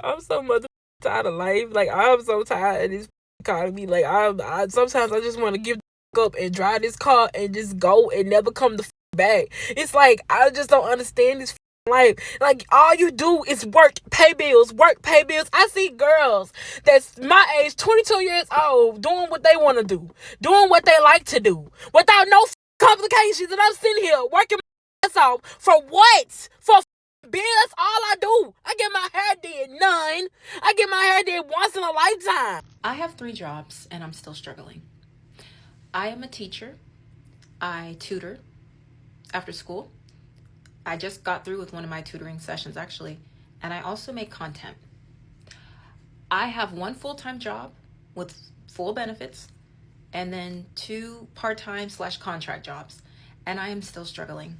I'm so mother tired of life. Like, I'm so tired of this economy. Like, I sometimes I just want to give the up and drive this car and just go and never come the back. It's like I just don't understand this life. Like, all you do is work, pay bills, work, pay bills. I see girls that's my age, 22 years old, doing what they want to do, doing what they like to do, without no complications. And I'm sitting here working my ass off for what? For bill? That's all I do. I get my hair did none. I get my hair did once in a lifetime. I have 3 jobs and I'm still struggling. I am a teacher. I tutor after school. I just got through with one of my tutoring sessions actually. And I also make content. I have 1 full-time job with full benefits and then 2 part-time/contract jobs. And I am still struggling.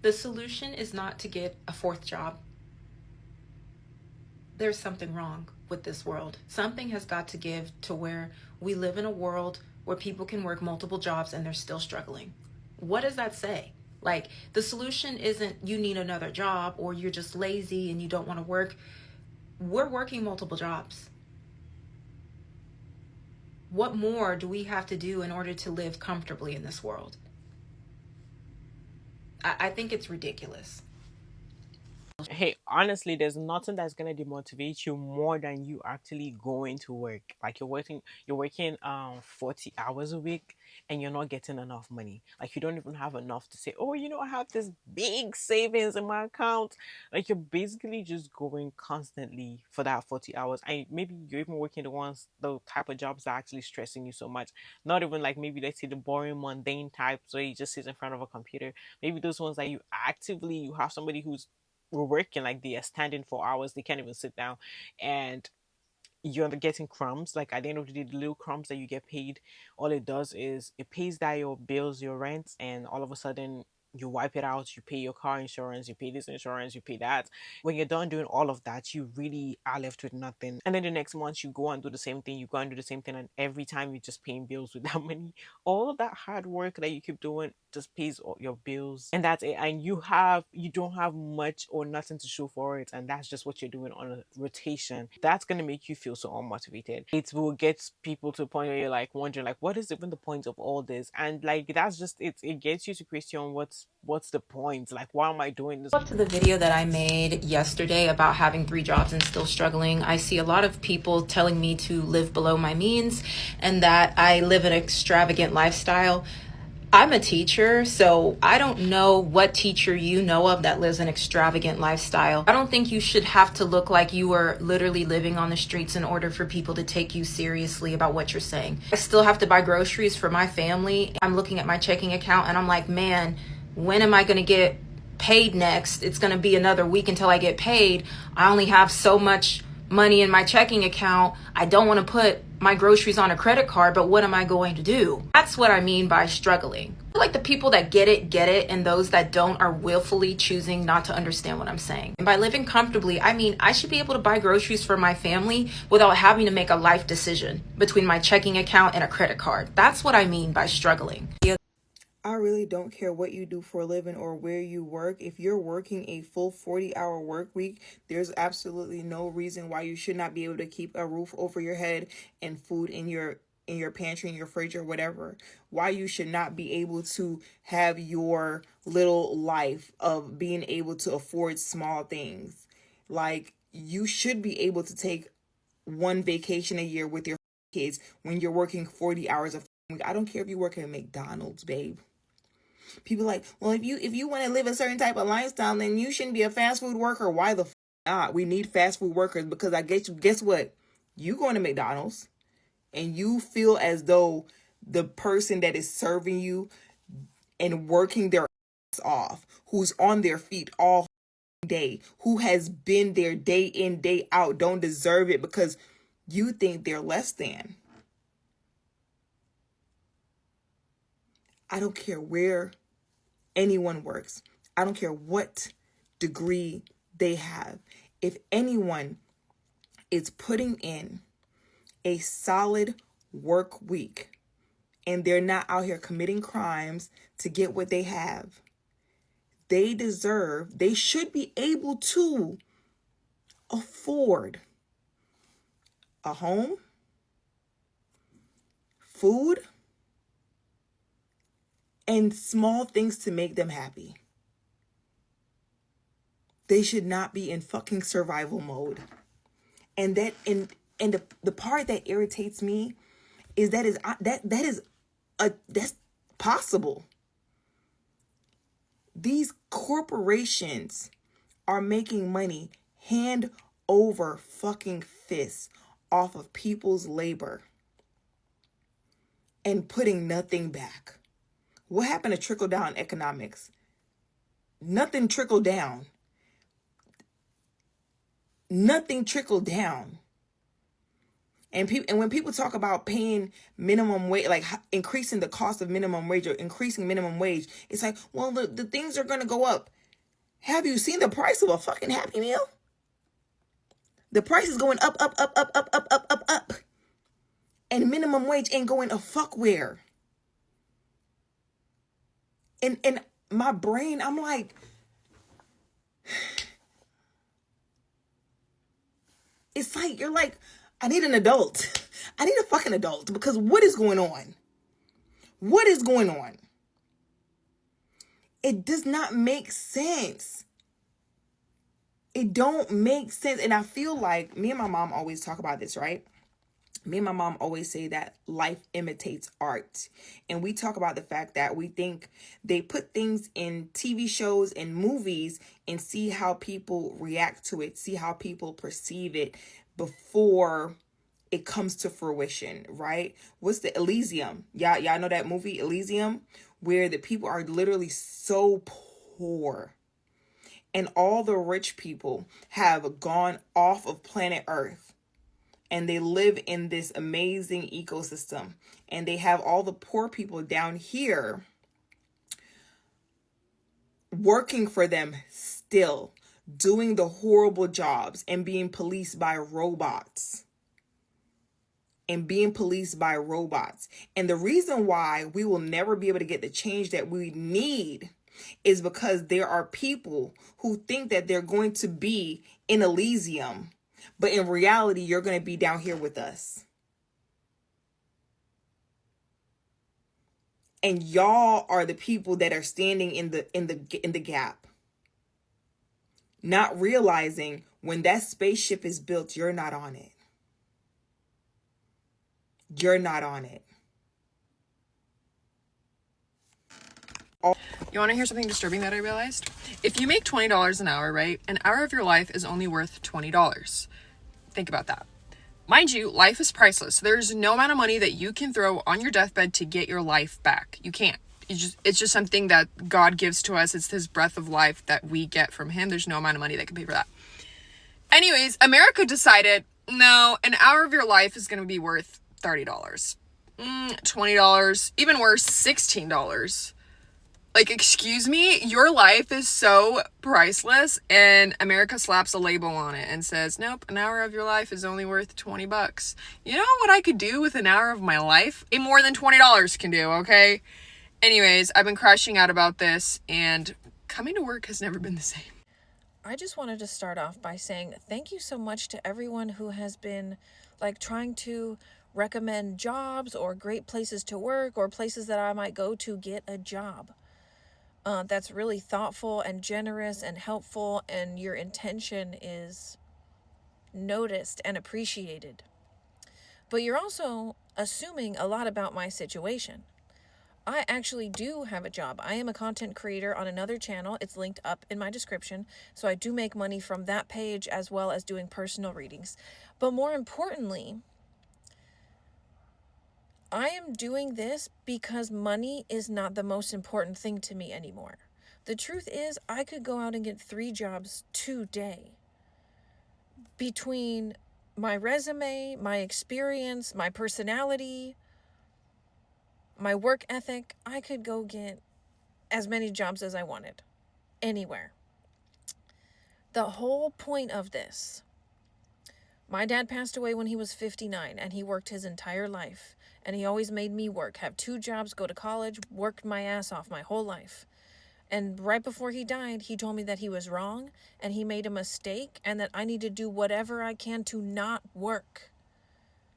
The solution is not to get a 4th job. There's something wrong with this world. Something has got to give to where we live in a world where people can work multiple jobs and they're still struggling. What does that say? Like, the solution isn't you need another job or you're just lazy and you don't want to work. We're working multiple jobs. What more do we have to do in order to live comfortably in this world? I think it's ridiculous. Hey, honestly, there's nothing that's gonna demotivate you more than you actually going to work. Like you're working 40 hours a week and you're not getting enough money. Like you don't even have enough to say, oh, I have this big savings in my account. Like you're basically just going constantly for that 40 hours. And maybe you're even working the type of jobs that are actually stressing you so much. Not even like maybe let's say the boring mundane types where you just sit in front of a computer. Maybe those ones that you have somebody who's we're working like they are standing for hours, they can't even sit down, and you're getting crumbs. Like at the end of the day, the little crumbs that you get paid, all it does is it pays that your bills, your rent, and all of a sudden you wipe it out, you pay your car insurance, you pay this insurance, you pay that. When you're done doing all of that, you really are left with nothing. And then the next month you go and do the same thing, you go and do the same thing, and every time you're just paying bills with that money. All of that hard work that you keep doing just pays all your bills. And that's it. And you don't have much or nothing to show for it. And that's just what you're doing on a rotation. That's gonna make you feel so unmotivated. It will get people to the point where you're like wondering like what is even the point of all this? And like that's just it gets you to question what's the point? Like why am I doing this? Up to the video that I made yesterday about having 3 jobs and still struggling, I see a lot of people telling me to live below my means and that I live an extravagant lifestyle. I'm a teacher, so I don't know what teacher you know of that lives an extravagant lifestyle. I don't think you should have to look like you are literally living on the streets in order for people to take you seriously about what you're saying. I still have to buy groceries for my family. I'm looking at my checking account and I'm like, man, when am I going to get paid next? It's going to be another week until I get paid. I only have so much money in my checking account. I don't want to put my groceries on a credit card, but what am I going to do? That's what I mean by struggling. I feel like the people that get it, and those that don't are willfully choosing not to understand what I'm saying. And by living comfortably, I mean I should be able to buy groceries for my family without having to make a life decision between my checking account and a credit card. That's what I mean by struggling. I really don't care what you do for a living or where you work. If you're working a full 40-hour work week, there's absolutely no reason why you should not be able to keep a roof over your head and food in your pantry, in your fridge, or whatever. Why you should not be able to have your little life of being able to afford small things. Like, you should be able to take one vacation a year with your kids when you're working 40 hours a week. I don't care if you work at McDonald's, babe. People like, well, if you want to live a certain type of lifestyle, then you shouldn't be a fast food worker. Why the not? We need fast food workers because guess what? You going to McDonald's and you feel as though the person that is serving you and working their ass off, who's on their feet all day, who has been there day in, day out, don't deserve it because you think they're less than. I don't care where anyone works. I don't care what degree they have. If anyone is putting in a solid work week and they're not out here committing crimes to get what they have, they should be able to afford a home, food, and small things to make them happy. They should not be in fucking survival mode. And the part that irritates me is that's possible. These corporations are making money hand over fucking fist off of people's labor and putting nothing back. What happened to trickle down economics? Nothing trickled down. Nothing trickled down. And when people talk about paying minimum wage, like increasing the cost of minimum wage or increasing minimum wage, it's like, well, the things are going to go up. Have you seen the price of a fucking Happy Meal? The price is going up, up, up, up, up, up, up, up, up. And minimum wage ain't going a fuck where. And my brain, I'm like, it's like, you're like, I need an adult. I need a fucking adult, because what is going on? What is going on? It does not make sense. It don't make sense. And I feel like me and my mom always talk about this, right? Me and my mom always say that life imitates art. And we talk about the fact that we think they put things in TV shows and movies and see how people react to it, see how people perceive it before it comes to fruition, right? What's the Elysium? Y'all know that movie Elysium, where the people are literally so poor and all the rich people have gone off of planet Earth and they live in this amazing ecosystem, and they have all the poor people down here working for them still, doing the horrible jobs and being policed by robots. And the reason why we will never be able to get the change that we need is because there are people who think that they're going to be in Elysium, but in reality, you're going to be down here with us. And y'all are the people that are standing in the gap, not realizing when that spaceship is built, you're not on it. You're not on it. You want to hear something disturbing that I realized? If you make $20 an hour, right? An hour of your life is only worth $20. Think about that. Mind you, life is priceless. There's no amount of money that you can throw on your deathbed to get your life back. You can't. It's just something that God gives to us. It's his breath of life that we get from him. There's no amount of money that can pay for that. Anyways, America decided, no, an hour of your life is going to be worth $30. $20, even worse, $16. Like, excuse me, your life is so priceless, and America slaps a label on it and says, nope, an hour of your life is only worth $20. You know what I could do with an hour of my life? More than $20 can do, okay? Anyways, I've been crashing out about this, and coming to work has never been the same. I just wanted to start off by saying thank you so much to everyone who has been, like, trying to recommend jobs or great places to work or places that I might go to get a job. That's really thoughtful and generous and helpful, and your intention is noticed and appreciated. But you're also assuming a lot about my situation. I actually do have a job. I am a content creator on another channel. It's linked up in my description. So I do make money from that page as well as doing personal readings. But more importantly, I am doing this because money is not the most important thing to me anymore. The truth is, I could go out and get 3 jobs today. Between my resume, my experience, my personality, my work ethic, I could go get as many jobs as I wanted. Anywhere. The whole point of this, my dad passed away when he was 59, and he worked his entire life. And he always made me work, have 2 jobs, go to college, worked my ass off my whole life. And right before he died, he told me that he was wrong and he made a mistake and that I need to do whatever I can to not work.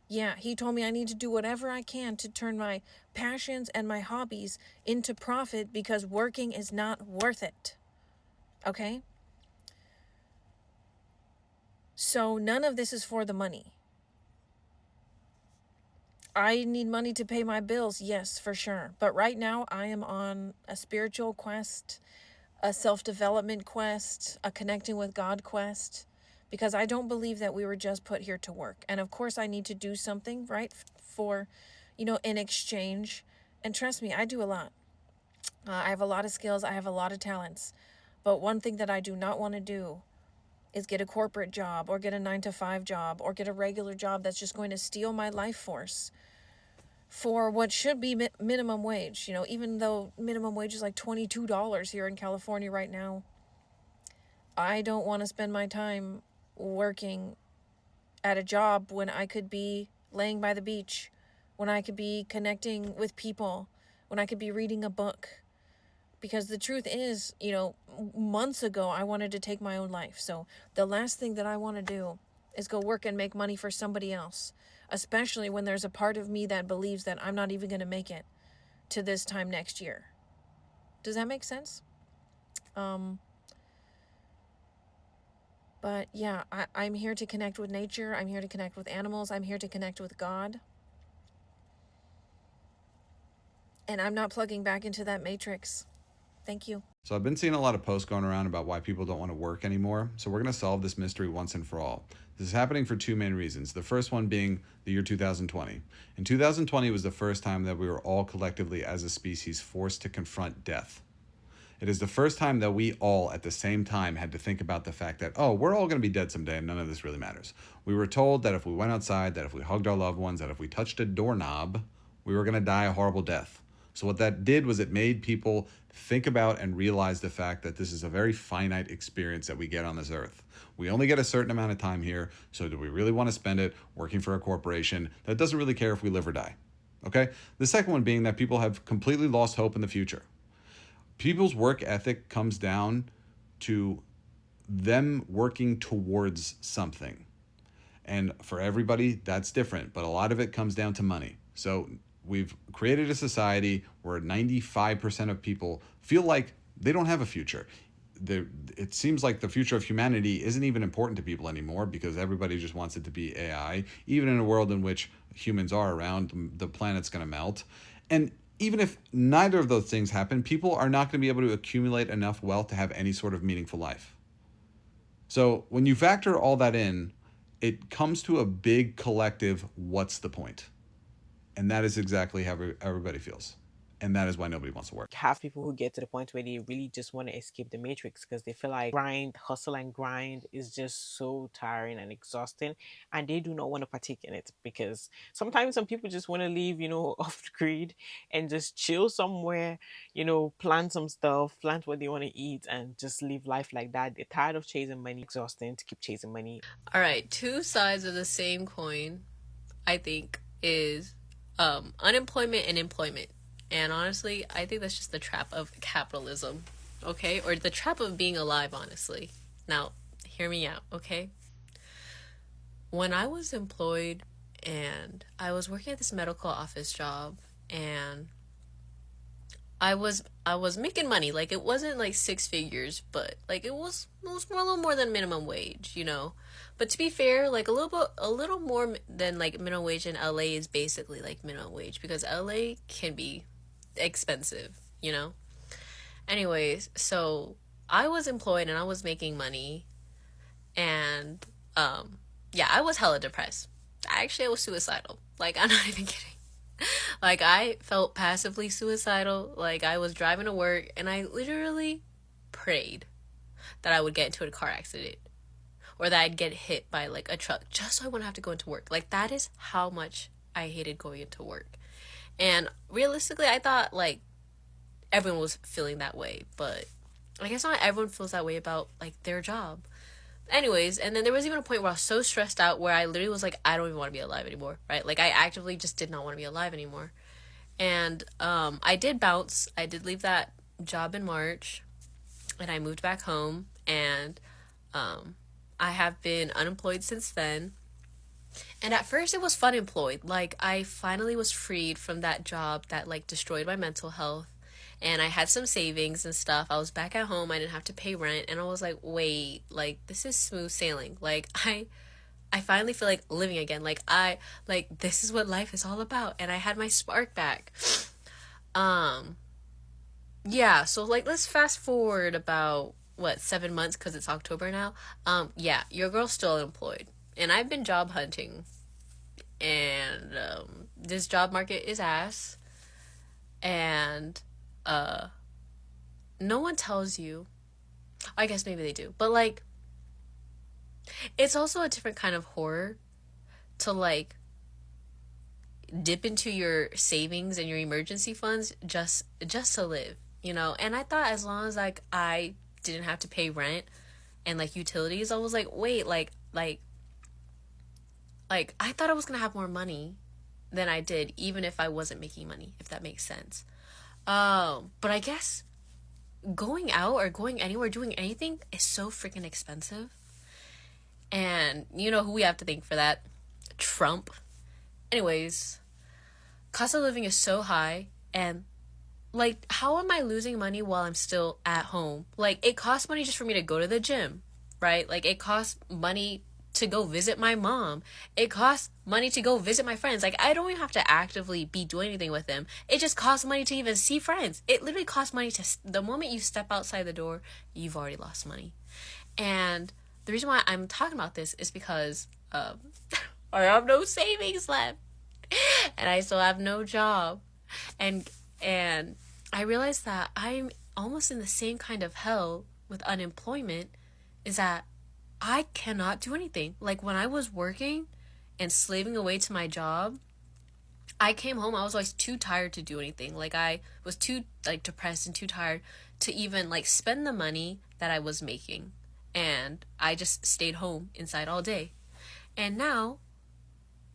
Yeah, he told me I need to do whatever I can to turn my passions and my hobbies into profit because working is not worth it. Okay? So none of this is for the money. I need money to pay my bills, yes, for sure. But right now I am on a spiritual quest, a self-development quest, a connecting with God quest, because I don't believe that we were just put here to work. And of course I need to do something, right, for, in exchange. And trust me, I do a lot. I have a lot of skills. I have a lot of talents. But one thing that I do not want to do is get a corporate job or get a 9-to-5 job or get a regular job that's just going to steal my life force for what should be minimum wage. Even though minimum wage is like $22 here in California right now, I don't want to spend my time working at a job when I could be laying by the beach, when I could be connecting with people, when I could be reading a book. Because the truth is, months ago, I wanted to take my own life. So the last thing that I want to do is go work and make money for somebody else, especially when there's a part of me that believes that I'm not even going to make it to this time next year. Does that make sense? But yeah, I'm here to connect with nature. I'm here to connect with animals. I'm here to connect with God. And I'm not plugging back into that matrix. Thank you. So I've been seeing a lot of posts going around about why people don't want to work anymore. So we're going to solve this mystery once and for all. This is happening for two main reasons. The first one being the year 2020. In 2020 was the first time that we were all collectively as a species forced to confront death. It is the first time that we all at the same time had to think about the fact that, we're all going to be dead someday and none of this really matters. We were told that if we went outside, that if we hugged our loved ones, that if we touched a doorknob, we were going to die a horrible death. So what that did was it made people think about and realize the fact that this is a very finite experience that we get on this earth. We only get a certain amount of time here, so do we really want to spend it working for a corporation that doesn't really care if we live or die? Okay? The second one being that people have completely lost hope in the future. People's work ethic comes down to them working towards something. And for everybody, that's different, but a lot of it comes down to money. So we've created a society where 95% of people feel like they don't have a future. It seems like the future of humanity isn't even important to people anymore because everybody just wants it to be AI. Even in a world in which humans are around, the planet's going to melt. And even if neither of those things happen, people are not going to be able to accumulate enough wealth to have any sort of meaningful life. So when you factor all that in, it comes to a big collective, what's the point? And that is exactly how everybody feels. And that is why nobody wants to work. Have people who get to the point where they really just want to escape the matrix because they feel like hustle and grind is just so tiring and exhausting, and they do not want to partake in it because sometimes some people just want to leave, off the grid and just chill somewhere, plant some stuff, plant what they want to eat, and just live life like that. They're tired of chasing money, exhausting to keep chasing money. All right, two sides of the same coin, I think, is unemployment and employment. And honestly, I think that's just the trap of capitalism, okay? Or the trap of being alive, honestly. Now, hear me out, okay? When I was employed and I was working at this medical office job and I was making money. Like, it wasn't like six figures, but like it was a little more than minimum wage, But to be fair, like a little more than like minimum wage in LA is basically like minimum wage because LA can be expensive, Anyways, so I was employed and I was making money and I was hella depressed. I was suicidal. Like, I'm not even kidding. Like, I felt passively suicidal. Like, I was driving to work and I literally prayed that I would get into a car accident or that I'd get hit by like a truck just so I wouldn't have to go into work. Like, that is how much I hated going into work. And realistically, I thought like everyone was feeling that way, but I guess not everyone feels that way about like their job. Anyways, and then there was even a point where I was so stressed out where I literally was like, I don't even want to be alive anymore, right? Like, I actively just did not want to be alive anymore. And I did bounce. I did leave that job in March, and I moved back home, and I have been unemployed since then. And at first it was fun employed. Like, I finally was freed from that job that like destroyed my mental health. And I had some savings and stuff. I was back at home. I didn't have to pay rent. And I was like, wait, like, this is smooth sailing. Like, I finally feel like living again. Like, this is what life is all about. And I had my spark back. Yeah, so like, let's fast forward about, what, 7 months, because it's October now. Yeah, your girl's still employed. And I've been job hunting. And this job market is ass. And no one tells you. I guess maybe they do. But like, it's also a different kind of horror to like dip into your savings and your emergency funds just to live, you know? And I thought as long as like I didn't have to pay rent and like utilities, I was like, wait, like I thought I was gonna have more money than I did, even if I wasn't making money, if that makes sense. But I guess going out or going anywhere, doing anything is so freaking expensive. And you know who we have to thank for that? Trump. Anyways, cost of living is so high, and like, how am I losing money while I'm still at home? Like, it costs money just for me to go to the gym, right? Like, it costs money to go visit my mom. It costs money to go visit my friends. Like, I don't even have to actively be doing anything with them. It just costs money to even see friends. It literally costs money the moment you step outside the door, you've already lost money. And the reason why I'm talking about this is because I have no savings left. And I still have no job. And I realized that I'm almost in the same kind of hell with unemployment, is that I cannot do anything. Like, when I was working and slaving away to my job, I came home, I was always too tired to do anything. Like, I was too like depressed and too tired to even like spend the money that I was making. And I just stayed home inside all day. And now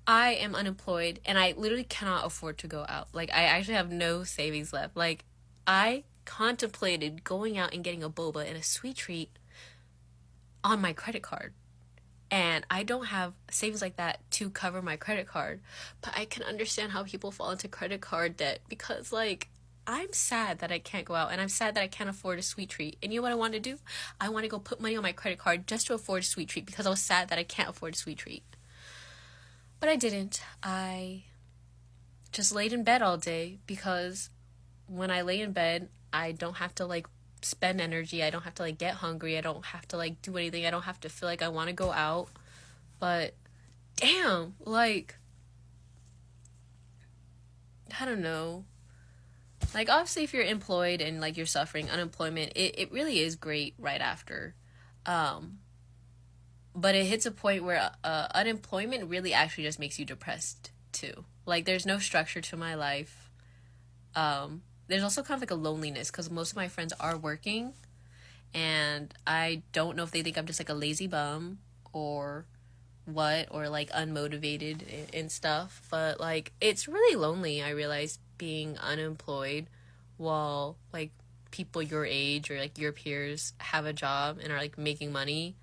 I am unemployed and I literally cannot afford to go out. Like, I actually have no savings left. Like, I contemplated going out and getting a boba and a sweet treat on my credit card. And I don't have savings like that to cover my credit card. But I can understand how people fall into credit card debt, because like, I'm sad that I can't go out, and I'm sad that I can't afford a sweet treat. And you know what I want to do? I want to go put money on my credit card just to afford a sweet treat, because I was sad that I can't afford a sweet treat. But I didn't. I just laid in bed all day, because when I lay in bed, I don't have to like spend energy. I don't have to like get hungry. I don't have to like do anything. I don't have to feel like I want to go out. But damn, like, I don't know. Like, obviously, if you're employed and like you're suffering unemployment, it really is great right after. But it hits a point where unemployment really actually just makes you depressed too. Like, there's no structure to my life. There's also kind of like a loneliness, because most of my friends are working, and I don't know if they think I'm just like a lazy bum or what, or like unmotivated and stuff. But like, it's really lonely, I realize, being unemployed while like people your age or like your peers have a job and are like making money.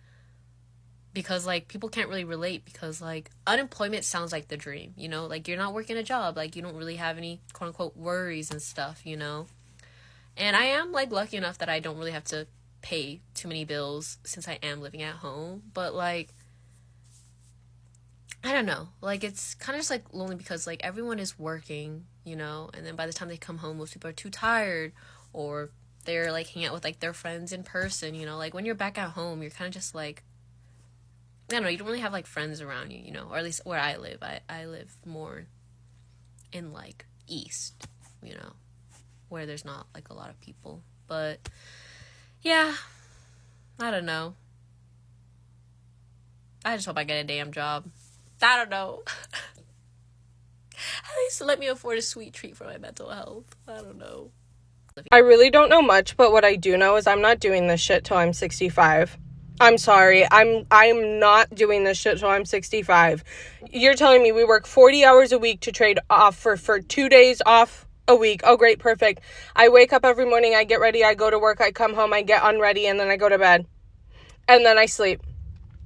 Because like, people can't really relate, because like, unemployment sounds like the dream, you know? Like, you're not working a job, like you don't really have any quote unquote worries and stuff, you know? And I am like lucky enough that I don't really have to pay too many bills since I am living at home. But like, I don't know, like, it's kind of just like lonely, because like everyone is working, you know? And then by the time they come home, most people are too tired, or they're like hanging out with like their friends in person, you know? Like, when you're back at home, you're kind of just like, I don't know, you don't really have like friends around you, you know, or at least where I live. I live more in like east, you know, where there's not like a lot of people. But yeah, I don't know. I just hope I get a damn job. I don't know. At least let me afford a sweet treat for my mental health. I don't know. I really don't know much, but what I do know is I'm not doing this shit till I'm 65. I'm sorry. I'm not doing this shit till I'm 65. You're telling me we work 40 hours a week to trade off for 2 days off a week. Oh, great. Perfect. I wake up every morning. I get ready. I go to work. I come home. I get unready. And then I go to bed. And then I sleep.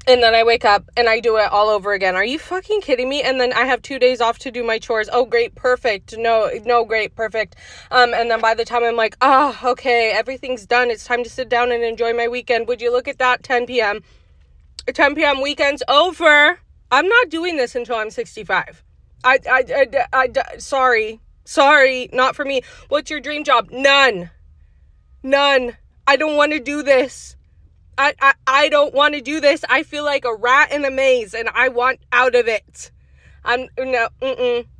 And then I wake up and I do it all over again. Are you fucking kidding me? And then I have 2 days off to do my chores. Oh, great. Perfect. No, great. Perfect. And then by the time I'm like, okay, everything's done. It's time to sit down and enjoy my weekend. Would you look at that? 10 p.m. 10 p.m. weekend's over. I'm not doing this until I'm 65. Sorry, not for me. What's your dream job? None. I don't want to do this. I don't want to do this. I feel like a rat in a maze and I want out of it.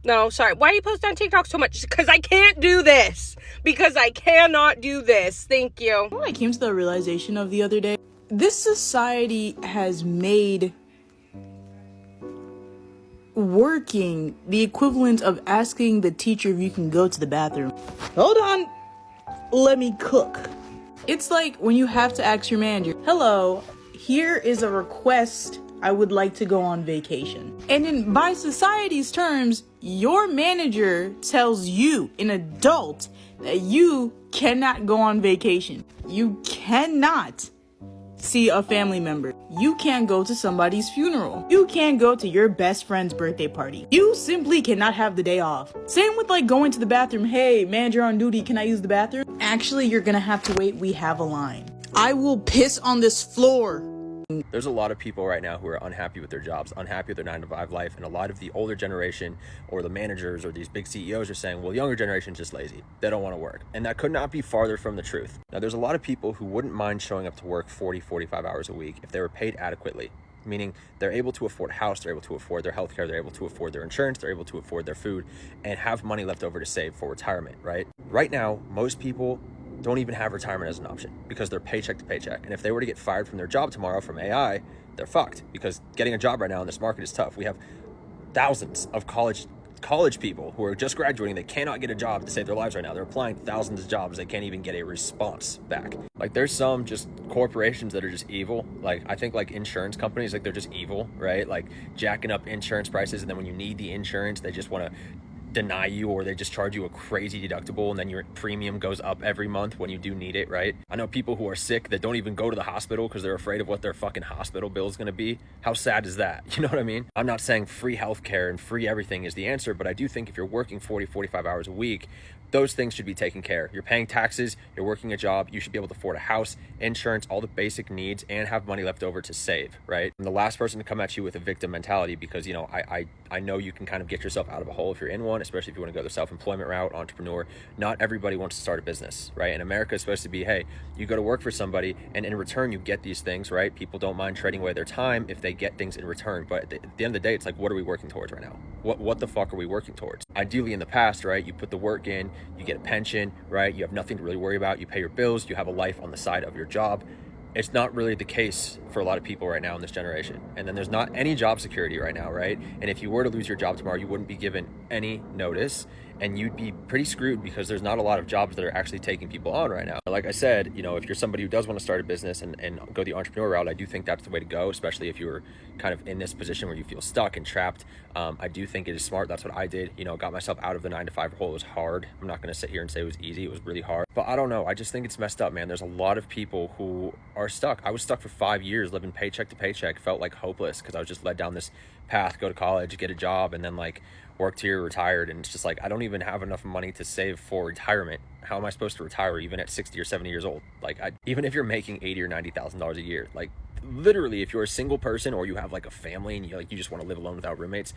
No, sorry. Why do you post on TikTok so much? Because I can't do this. Because I cannot do this. Thank you. What I came to the realization of the other day, this society has made working the equivalent of asking the teacher if you can go to the bathroom. Hold on, let me cook. It's like when you have to ask your manager, hello, here is a request. I would like to go on vacation. And then by society's terms, your manager tells you, an adult, that you cannot go on vacation. You cannot see a family member. You can't go to somebody's funeral. You can't go to your best friend's birthday party. You simply cannot have the day off. Same with like going to the bathroom. Hey, manager on duty, can I use the bathroom? Actually, you're gonna have to wait. We have a line. I will piss on this floor. There's a lot of people right now who are unhappy with their jobs, unhappy with their 9-to-5 life, and a lot of the older generation or the managers or these big CEOs are saying, well, younger generation's just lazy. They don't want to work. And that could not be farther from the truth. Now, there's a lot of people who wouldn't mind showing up to work 40, 45 hours a week if they were paid adequately, meaning they're able to afford a house, they're able to afford their healthcare, they're able to afford their insurance, they're able to afford their food, and have money left over to save for retirement, right? Right now, most people don't even have retirement as an option because they're paycheck to paycheck. And if they were to get fired from their job tomorrow from AI, they're fucked because getting a job right now in this market is tough. We have thousands of college people who are just graduating. They cannot get a job to save their lives right now. They're applying thousands of jobs. They can't even get a response back. Like there's some just corporations that are just evil. Like I think like insurance companies, like they're just evil, right? Like jacking up insurance prices. And then when you need the insurance, they just want to deny you, or they just charge you a crazy deductible and then your premium goes up every month when you do need it, right? I know people who are sick that don't even go to the hospital because they're afraid of what their fucking hospital bill is going to be. How sad is that? You know what I mean? I'm not saying free healthcare and free everything is the answer, but I do think if you're working 40, 45 hours a week, those things should be taken care of. You're paying taxes, you're working a job, you should be able to afford a house, insurance, all the basic needs, and have money left over to save, right? I'm the last person to come at you with a victim mentality because, you know, I know you can kind of get yourself out of a hole if you're in one, especially if you want to go the self-employment route, entrepreneur. Not everybody wants to start a business, right? And America is supposed to be, hey, you go to work for somebody and in return you get these things, right? People don't mind trading away their time if they get things in return. But at the end of the day, it's like, what are we working towards right now? What the fuck are we working towards? Ideally in the past, right, you put the work in, you get a pension, right? You have nothing to really worry about. You pay your bills, you have a life on the side of your job. It's not really the case for a lot of people right now in this generation. And then there's not any job security right now, right? And if you were to lose your job tomorrow, you wouldn't be given any notice and you'd be pretty screwed because there's not a lot of jobs that are actually taking people on right now. Like I said, you know, if you're somebody who does want to start a business and go the entrepreneur route, I do think that's the way to go, especially if you're kind of in this position where you feel stuck and trapped. I do think it is smart. That's what I did. You know, got myself out of the 9-to-5 hole. It was hard. I'm not going to sit here and say it was easy. It was really hard. But I don't know. I just think it's messed up, man. There's a lot of people who are stuck. I was stuck for 5 years living paycheck to paycheck. Felt like hopeless because I was just led down this path, go to college, get a job, and then like worked here, retired. And it's just like, I don't even have enough money to save for retirement. How am I supposed to retire even at 60 or 70 years old? Like, even if you're making $80,000 or $90,000 a year, like literally if you're a single person or you have like a family and you just want to live alone without roommates,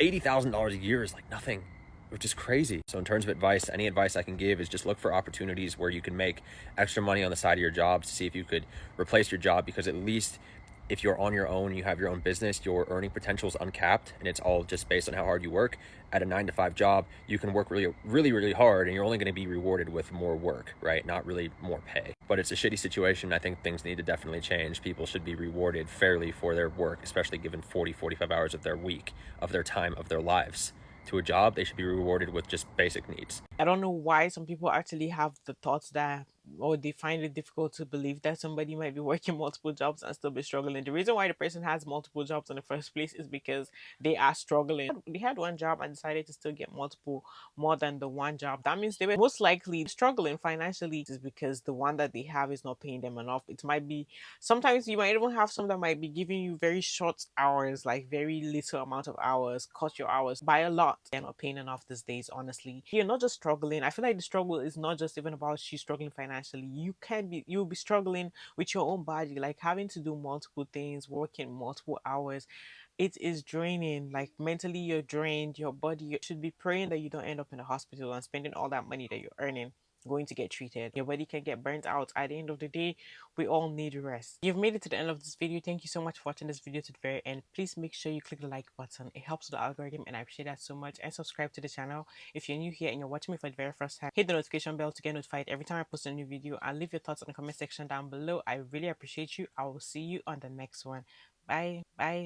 $80,000 a year is like nothing, which is crazy. So in terms of advice, any advice I can give is just look for opportunities where you can make extra money on the side of your job to see if you could replace your job, because at least if you're on your own, you have your own business, your earning potential is uncapped and it's all just based on how hard you work. At a 9-to-5 job, you can work really hard and you're only going to be rewarded with more work, right? Not really more pay. But it's a shitty situation. I think things need to definitely change. People should be rewarded fairly for their work, especially given 40, 45 hours of their week, of their time, of their lives to a job. They should be rewarded with just basic needs. I don't know why some people actually have the thoughts that or they find it difficult to believe that somebody might be working multiple jobs and still be struggling. The reason why the person has multiple jobs in the first place is because they are struggling. They had one job and decided to still get multiple, more than the one job. That means they were most likely struggling financially, is because the one that they have is not paying them enough. It might be, sometimes you might even have some that might be giving you very short hours, like very little amount of hours, cut your hours by a lot. They're not paying enough these days, honestly. You're not just struggling. I feel like the struggle is not just even about you struggling financially. You'll be struggling with your own body, like having to do multiple things, working multiple hours. It is draining. Like mentally, you're drained. Your body, you should be praying that you don't end up in the hospital and spending all that money that you're earning going to get treated. Your body can get burnt out. At the end of the day, we all need rest. You've made it to the end of this video. Thank you so much for watching this video to the very end. Please make sure you click the like button. It helps with the algorithm and I appreciate that so much. And subscribe to the channel if you're new here and you're watching me for the very first time. Hit the notification bell to get notified every time I post a new video, and leave your thoughts in the comment section down below. I really appreciate you. I will see you on the next one. Bye. Bye.